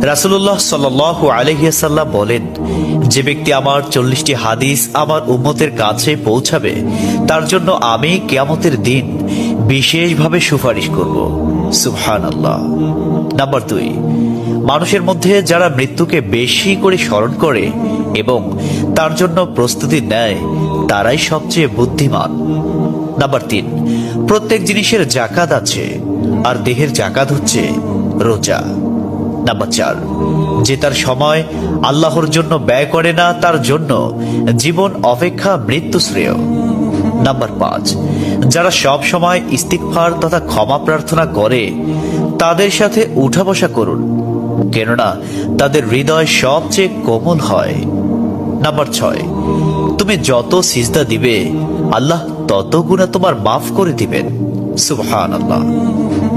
রাসূলুল্লাহ সাল্লাল্লাহু আলাইহি ওয়াসাল্লাম বলেন, যে ব্যক্তি আমার 40টি হাদিস আমার উম্মতের কাছে পৌঁছাবে তার জন্য আমি কিয়ামতের দিন বিশেষভাবে সুপারিশ করব। সুবহানাল্লাহ। নাম্বার 2, মানুষের মধ্যে যারা মৃত্যুকে বেশি করে স্মরণ করে এবং তার জন্য প্রস্তুতি নেয় তারাই সবচেয়ে বুদ্ধিমান। নাম্বার 3, প্রত্যেক জিনিসের জাকাত আছে, আর দেহের জাকাত হচ্ছে রোজা। নাম্বার 4, যে তার সময় আল্লাহর জন্য ব্যয় করে না তার জন্য জীবন অপেক্ষা মৃত্যু শ্রেয়। নাম্বার 5, যারা সব সময় ইস্তিগফার তথা ক্ষমা প্রার্থনা করে তাদের সাথে উঠা বসা করুন, কেননা তাদের হৃদয় সবচেয়ে কোমল হয়। নাম্বার 6, তুমি যত সিজদা দিবে আল্লাহ তত গুনাহ তোমার মাফ করে দিবেন। সুবহানাল্লাহ।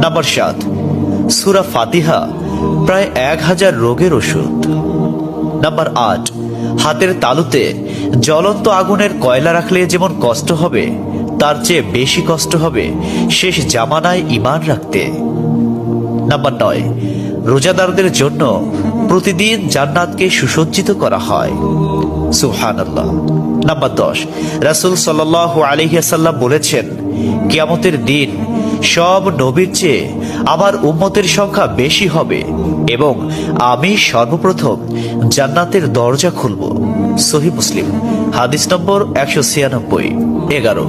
নাম্বার 7, সূরা ফাতিহা প্রায় 1000 রোগের ওষুধ। নাম্বার 8, হাতের তালুতে জ্বলন্ত আগুনের কয়লা রাখলে যেমন কষ্ট হবে তার চেয়ে বেশি কষ্ট হবে শেষ জামানায় ঈমান রাখতে। নাম্বার 9, রোজাদারদের জন্য প্রতিদিন জান্নাতকে সুসজ্জিত করা হয়। সুবহানাল্লাহ। নাম্বার 10, রাসূল সাল্লাল্লাহু আলাইহি ওয়াসাল্লাম বলেছেন, কিয়ামতের দিন সব নবীর চেয়ে আমার উম্মতের সংখ্যা বেশি হবে এবং আমি সর্বপ্রথম জান্নাতের দরজা খুলব। সহিহ মুসলিম, হাদিস নম্বর 196। 11,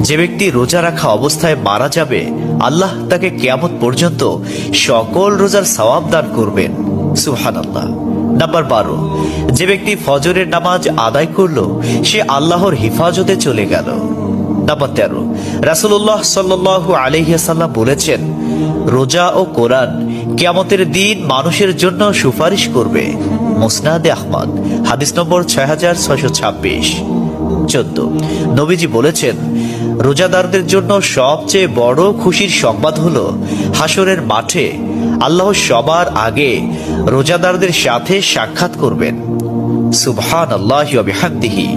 যে ব্যক্তি রোজা রাখা অবস্থায় মারা যাবে আল্লাহ তাকে কিয়ামত পর্যন্ত সকল রোজার সওয়াব দান করবেন। সুবহানাল্লাহ। নাম্বার 12, যে ব্যক্তি ফজরের নামাজ আদায় করলো সে আল্লাহর হিফাজতে চলে গেল। নাম্বার 13, রাসূলুল্লাহ সাল্লাল্লাহু আলাইহি ওয়াসাল্লাম বলেছেন, রোজা ও কোরআন কিয়ামতের দিন মানুষের জন্য সুপারিশ করবে। মুসনাদে আহমদ, হাদিস নম্বর 6626। 14, নবীজি বলেছেন, রোজাদারদের জন্য সবচেয়ে বড় খুশির সংবাদ হলো হাসরের মাঠে আল্লাহ সবার আগে রোজাদারদের সাথে সাক্ষাৎ করবেন। সুবহানাল্লাহি ওয়া বিহামদিহি।